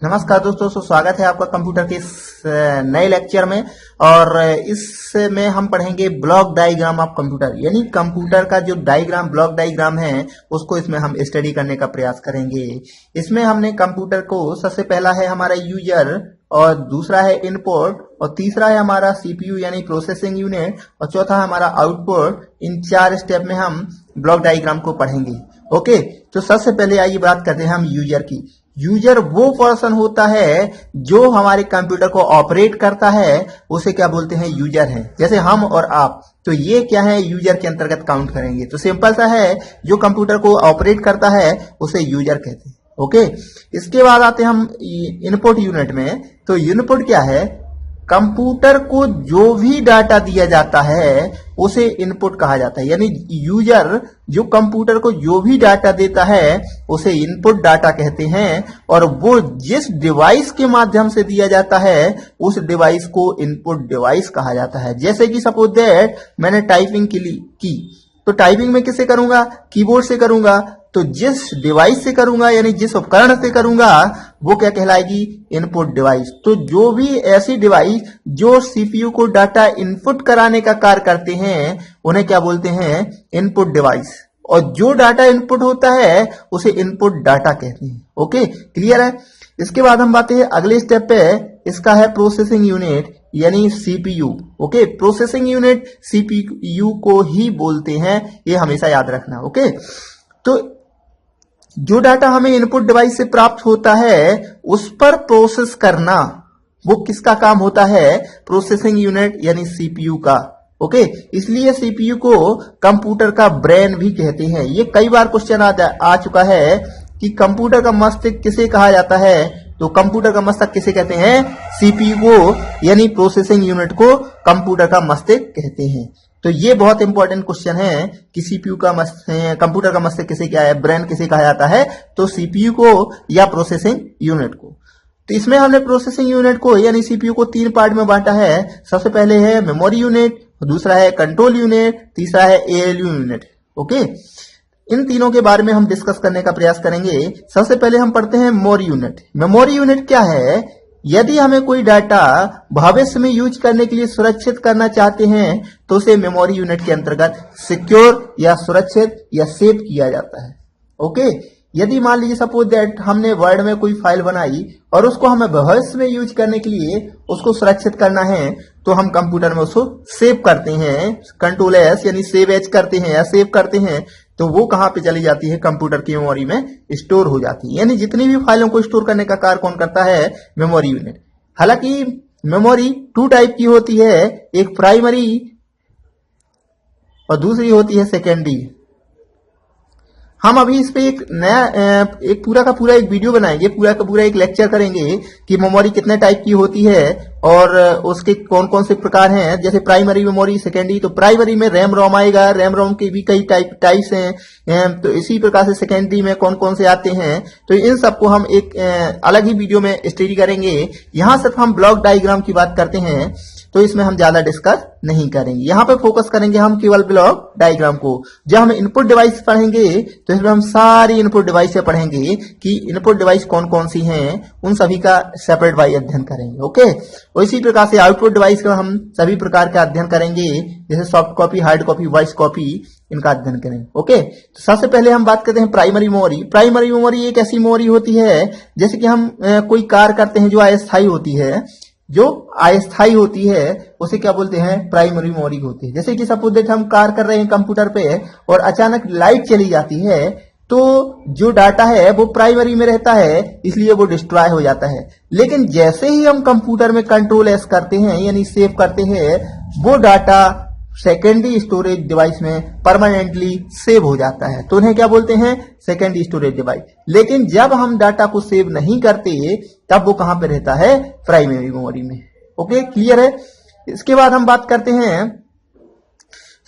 नमस्कार दोस्तों, स्वागत है आपका कंप्यूटर के इस नए लेक्चर में। और इसमें हम पढ़ेंगे ब्लॉक डायग्राम ऑफ कंप्यूटर, यानी कंप्यूटर का जो डायग्राम ब्लॉक डायग्राम है उसको इसमें हम स्टडी करने का प्रयास करेंगे। इसमें हमने कंप्यूटर को सबसे पहला है हमारा यूजर, और दूसरा है इनपुट, और तीसरा है हमारा सीपीयू यानी प्रोसेसिंग यूनिट, और चौथा है हमारा आउटपुट। इन 4 स्टेप में हम ब्लॉक डायग्राम को पढ़ेंगे। ओके, तो सबसे पहले आइए बात करते हैं हम यूजर की। यूजर वो पर्सन होता है जो हमारे कंप्यूटर को ऑपरेट करता है, उसे क्या बोलते हैं? यूजर है। जैसे हम और आप, तो ये क्या है? यूजर के अंतर्गत काउंट करेंगे। तो सिंपल सा है, जो कंप्यूटर को ऑपरेट करता है उसे यूजर कहते हैं। ओके, इसके बाद आते हैं हम इनपुट यूनिट में। तो इनपुट क्या है? कंप्यूटर को जो भी डाटा दिया जाता है उसे इनपुट कहा जाता है। यानी यूजर जो कंप्यूटर को जो भी डाटा देता है उसे इनपुट डाटा कहते हैं, और वो जिस डिवाइस के माध्यम से दिया जाता है उस डिवाइस को इनपुट डिवाइस कहा जाता है। जैसे कि सपोज दैट मैंने टाइपिंग की, तो टाइपिंग में किससे करूंगा? कीबोर्ड से करूंगा। तो जिस डिवाइस से करूंगा यानी जिस उपकरण से करूंगा वो क्या कहलाएगी? Input device. तो जो भी ऐसी डिवाइस जो सीपीयू को डाटा इनपुट कराने का कार्य करते हैं उन्हें क्या बोलते हैं? Input device. और जो डाटा इनपुट होता है उसे इनपुट डाटा कहते हैं। ओके, क्लियर है? इसके बाद हम बात है अगले स्टेप पे, इसका है प्रोसेसिंग यूनिट यानी CPU. Okay, processing unit CPU को ही बोलते हैं, ये हमेशा याद रखना। ओके, तो जो डाटा हमें इनपुट डिवाइस से प्राप्त होता है उस पर प्रोसेस करना, वो किसका काम होता है? प्रोसेसिंग यूनिट यानी सीपीयू का। ओके, इसलिए सीपीयू को कंप्यूटर का ब्रेन भी कहते हैं। ये कई बार क्वेश्चन आ चुका है कि कंप्यूटर का मस्तिष्क किसे कहा जाता है? तो कंप्यूटर का मस्तिष्क किसे कहते हैं? सीपीयू को, यानी प्रोसेसिंग यूनिट को कंप्यूटर का मस्तिष्क कहते हैं। तो ये बहुत इंपॉर्टेंट क्वेश्चन है कि सीपीयू का कंप्यूटर का मस्तिष्क किसे क्या है, ब्रेन किसे कहा जाता है? तो सीपीयू को या प्रोसेसिंग यूनिट को। तो इसमें हमने प्रोसेसिंग यूनिट को यानी सीपीयू को 3 पार्ट में बांटा है। सबसे पहले है मेमोरी यूनिट, दूसरा है कंट्रोल यूनिट, तीसरा है एएलयू यूनिट। ओके, इन तीनों के बारे में हम डिस्कस करने का प्रयास करेंगे। सबसे पहले हम पढ़ते हैं मेमोरी यूनिट। मेमोरी यूनिट क्या है? यदि हमें कोई डाटा भविष्य में यूज करने के लिए सुरक्षित करना चाहते हैं तो उसे मेमोरी यूनिट के अंतर्गत सिक्योर या सुरक्षित या सेव किया जाता है। ओके, यदि मान लीजिए सपोज दैट हमने वर्ड में कोई फाइल बनाई और उसको हमें भविष्य में यूज करने के लिए उसको सुरक्षित करना है तो हम कंप्यूटर में उसको सेव करते हैं, कंट्रोल एस यानी सेव एज करते हैं या सेव करते हैं। तो वो कहां पे चली जाती है? कंप्यूटर की मेमोरी में स्टोर हो जाती है। यानी जितनी भी फाइलों को स्टोर करने का कार्य कौन करता है? Memory unit. हालांकि मेमोरी 2 टाइप की होती है, एक प्राइमरी और दूसरी होती है सेकेंडरी। हम अभी इस पे एक पूरा का पूरा एक वीडियो बनाएंगे, पूरा का पूरा एक लेक्चर करेंगे कि मेमोरी कितने टाइप की होती है और उसके कौन कौन से प्रकार हैं। जैसे प्राइमरी मेमोरी, सेकेंडरी। तो प्राइमरी में रैम रोम आएगा, रैम रोम के भी कई टाइप्स हैं। तो इसी प्रकार से सेकेंडरी में कौन कौन से आते हैं, तो इन सबको हम एक अलग ही वीडियो में स्टडी करेंगे। यहां सिर्फ हम ब्लॉक डायग्राम की बात करते हैं, तो इसमें हम ज्यादा डिस्कस नहीं करेंगे। यहाँ पे फोकस करेंगे हम केवल ब्लॉक डायग्राम को। जब हम इनपुट डिवाइस पढ़ेंगे तो इसमें हम सारी इनपुट डिवाइस पढ़ेंगे कि इनपुट डिवाइस कौन कौन सी हैं, उन सभी का सेपरेट वाइज अध्ययन करेंगे। ओके, और इसी प्रकार से आउटपुट डिवाइस का हम सभी प्रकार का अध्ययन करेंगे, जैसे soft copy, hard copy, voice copy, इनका अध्ययन करेंगे। ओके, तो सबसे पहले हम बात करते हैं प्राइमरी मेमोरी। प्राइमरी मेमोरी एक ऐसी मेमोरी होती है जैसे कि हम कोई कार्य करते हैं जो अस्थायी होती है, जो अस्थायी होती है उसे क्या बोलते हैं? प्राइमरी मेमोरी होती है। जैसे कि सपोज दैट हम कार्य कर रहे हैं कंप्यूटर पे और अचानक लाइट चली जाती है, तो जो डाटा है वो प्राइमरी में रहता है, इसलिए वो डिस्ट्रॉय हो जाता है। लेकिन जैसे ही हम कंप्यूटर में कंट्रोल एस करते हैं यानी सेव करते हैं, वो डाटा सेकेंडरी स्टोरेज डिवाइस में परमानेंटली सेव हो जाता है। तो उन्हें क्या बोलते हैं? Secondary storage device. लेकिन जब हम डाटा को सेव नहीं करते तब वो कहां पे रहता है? प्राइमरी मेमोरी में। ओके, क्लियर है? इसके बाद हम बात करते हैं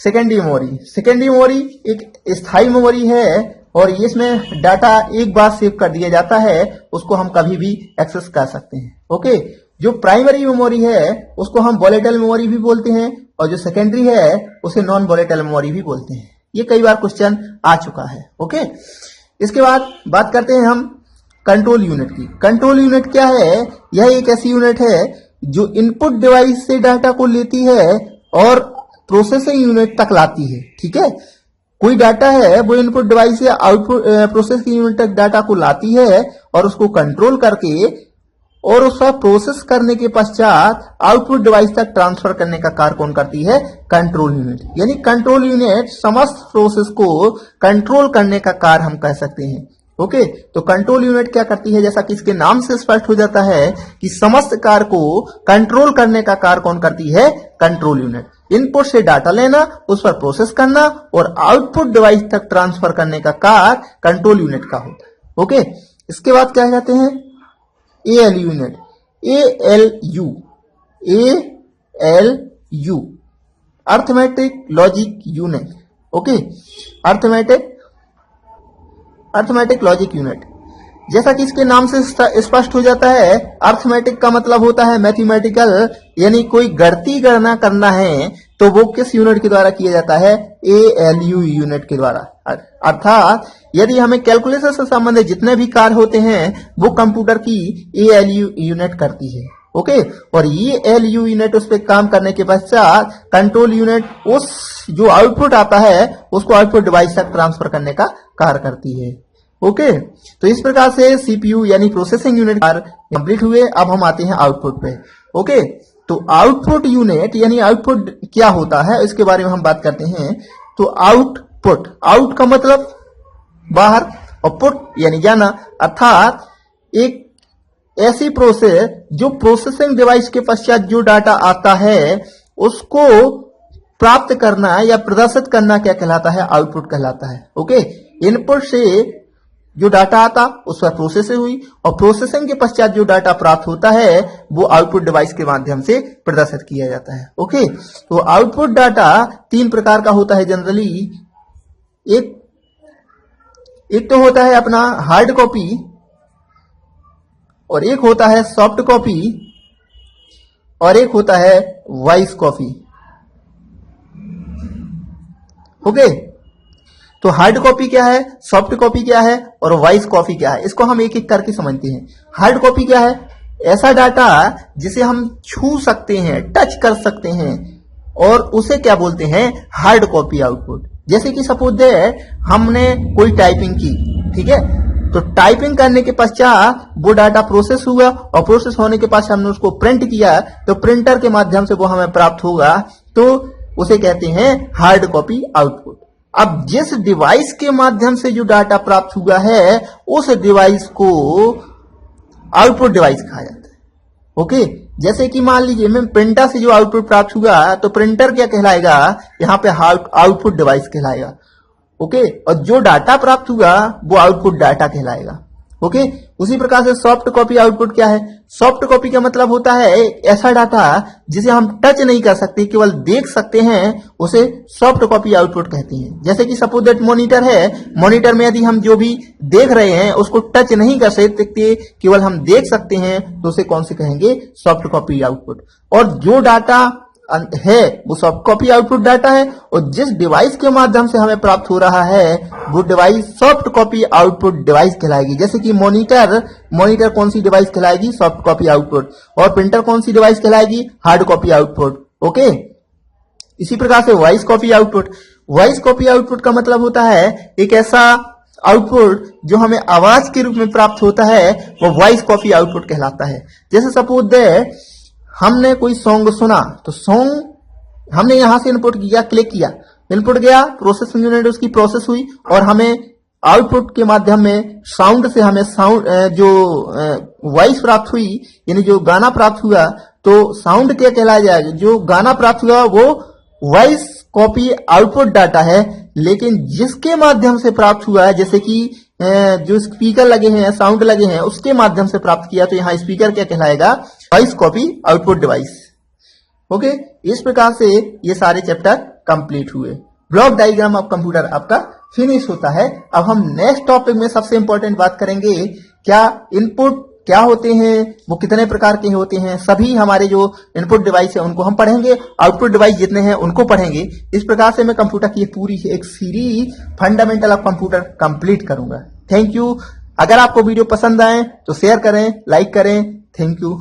सेकेंडरी मेमोरी। सेकेंडरी मेमोरी एक स्थायी मेमोरी है और इसमें डाटा एक बार सेव कर दिया जाता है, उसको हम कभी भी एक्सेस कर सकते हैं। ओके, जो प्राइमरी मेमोरी है उसको हम वॉलेटाइल मेमोरी भी बोलते हैं और जो सेकेंडरी है उसे नॉन वॉलेटाइल मेमोरी भी बोलते हैं। ये कई बार क्वेश्चन आ चुका है। ओके, इसके बाद बात करते हैं हम कंट्रोल यूनिट की। कंट्रोल यूनिट क्या है? यह एक ऐसी यूनिट है जो इनपुट डिवाइस से डाटा को लेती है और प्रोसेसिंग यूनिट तक लाती है। ठीक है, कोई डाटा है वो इनपुट डिवाइस से आउटपुट प्रोसेसिंग यूनिट तक डाटा को लाती है और उसको कंट्रोल करके और उसका प्रोसेस करने के पश्चात आउटपुट डिवाइस तक ट्रांसफर करने का कार्य कौन करती है? Control unit. यानी कंट्रोल यूनिट समस्त प्रोसेस को कंट्रोल करने का कार्य हम कह सकते हैं। ओके, तो कंट्रोल यूनिट क्या करती है? जैसा कि इसके नाम से स्पष्ट हो जाता है कि समस्त कार्य को कंट्रोल करने का कार्य कौन करती है? Control unit. इनपुट से डाटा लेना, उस पर प्रोसेस करना और आउटपुट डिवाइस तक ट्रांसफर करने का कार्य कंट्रोल यूनिट का होता है। ओके, इसके बाद क्या कहते हैं? ALU unit. ALU arithmetic logic unit. Okay, arithmetic logic unit. जैसा कि इसके नाम से स्पष्ट हो जाता है, अर्थमेटिक का मतलब होता है मैथमेटिकल, यानी कोई गणितीय गणना करना है तो वो किस यूनिट के द्वारा किया जाता है? एएलयू यूनिट के द्वारा। अर्थात यदि हमें कैलकुलेशन से संबंधित जितने भी कार्य होते हैं वो कंप्यूटर की एएलयू यूनिट करती है। ओके, और ये एएलयू यूनिट उस पर काम करने के पश्चात कंट्रोल यूनिट उस जो आउटपुट आता है उसको आउटपुट डिवाइस तक ट्रांसफर करने का कार्य करती है। ओके, तो इस प्रकार से सीपीयू यानी प्रोसेसिंग यूनिट कंप्लीट हुए। अब हम आते हैं आउटपुट पे। ओके, तो आउटपुट यूनिट यानी आउटपुट क्या होता है इसके बारे में हम बात करते हैं। तो आउटपुट, आउट का मतलब बाहर और पुट यानी जाना, अर्थात एक ऐसी प्रोसेस जो प्रोसेसिंग डिवाइस के पश्चात जो डाटा आता है उसको प्राप्त करना या प्रदर्शित करना क्या कहलाता है? आउटपुट कहलाता है। ओके, इनपुट से जो डाटा आता उस पर प्रोसेसिंग हुई और प्रोसेसिंग के पश्चात जो डाटा प्राप्त होता है वो आउटपुट डिवाइस के माध्यम से प्रदर्शित किया जाता है। ओके, तो आउटपुट डाटा तीन प्रकार का होता है जनरली। एक तो होता है अपना हार्ड कॉपी और एक होता है सॉफ्ट कॉपी और एक होता है वॉइस कॉपी। ओके, तो हार्ड कॉपी क्या है, सॉफ्ट कॉपी क्या है और वॉइस कॉपी क्या है, इसको हम एक एक करके समझते हैं। हार्ड कॉपी क्या है? ऐसा डाटा जिसे हम छू सकते हैं, टच कर सकते हैं और उसे क्या बोलते हैं? Hard copy output. जैसे कि सपोज दैट हमने कोई टाइपिंग की, ठीक है, तो टाइपिंग करने के पश्चात वो डाटा प्रोसेस हुआ और प्रोसेस होने के बाद हमने उसको प्रिंट किया तो प्रिंटर के माध्यम से वो हमें प्राप्त होगा, तो उसे कहते हैं हार्ड कॉपी आउटपुट। अब जिस डिवाइस के माध्यम से जो डाटा प्राप्त हुआ है उस डिवाइस को आउटपुट डिवाइस कहा जाता है। ओके, जैसे कि मान लीजिए मैं प्रिंटर से जो आउटपुट प्राप्त हुआ तो प्रिंटर क्या कहलाएगा? यहाँ पे आउटपुट डिवाइस कहलाएगा। ओके, और जो डाटा प्राप्त हुआ वो आउटपुट डाटा कहलाएगा। ओके, उसी प्रकार से सॉफ्ट कॉपी आउटपुट क्या है? सॉफ्ट कॉपी का मतलब होता है ऐसा डाटा जिसे हम टच नहीं कर सकते, केवल देख सकते हैं, उसे सॉफ्ट कॉपी आउटपुट कहते हैं। जैसे कि सपोज दैट मॉनिटर है, मॉनिटर में यदि हम जो भी देख रहे हैं उसको टच नहीं कर सकते, केवल हम देख सकते हैं, तो उसे कौन से कहेंगे? Soft copy output. और जो डाटा है वो सॉफ्ट कॉपी आउटपुट डाटा है और जिस डिवाइस के माध्यम से हमें प्राप्त हो रहा है वो device soft copy output device कहलाएगी। जैसे कि मॉनिटर कौन सी डिवाइस कहलाएगी? Soft copy output. और प्रिंटर कौन सी डिवाइस कहलाएगी? Hard copy output. ओके, इसी प्रकार से voice copy output. Voice copy output का मतलब होता है एक ऐसा आउटपुट जो हमें आवाज के रूप में प्राप्त होता है, वो वॉइस कॉपी आउटपुट कहलाता है। जैसे सपोज दैट हमने कोई सॉन्ग सुना, तो सॉन्ग हमने यहां से इनपुट किया, क्लिक किया, इनपुट गया, प्रोसेसिंग यूनिट उसकी प्रोसेस हुई और हमें आउटपुट के माध्यम में साउंड से हमें साउंड जो वॉइस प्राप्त हुई, यानी जो गाना प्राप्त हुआ, तो साउंड क्या कहलाया जाएगा? जो गाना प्राप्त हुआ वो वॉइस कॉपी आउटपुट डाटा है, लेकिन जिसके माध्यम से प्राप्त हुआ है, जैसे कि जो स्पीकर लगे हैं, साउंड लगे हैं, उसके माध्यम से प्राप्त किया, तो यहाँ स्पीकर क्या कहलाएगा? Voice copy output device. Okay, इस प्रकार से ये सारे चैप्टर कंप्लीट हुए। ब्लॉक डायग्राम ऑफ कंप्यूटर आपका फिनिश होता है। अब हम नेक्स्ट टॉपिक में सबसे इंपॉर्टेंट बात करेंगे, क्या इनपुट क्या होते हैं, वो कितने प्रकार के होते हैं, सभी हमारे जो इनपुट डिवाइस है उनको हम पढ़ेंगे, आउटपुट डिवाइस जितने हैं उनको पढ़ेंगे। इस प्रकार से मैं कंप्यूटर की पूरी एक series fundamental of computer complete करूंगा। Thank you. अगर आपको वीडियो पसंद आए तो शेयर करें, लाइक करें। Thank you.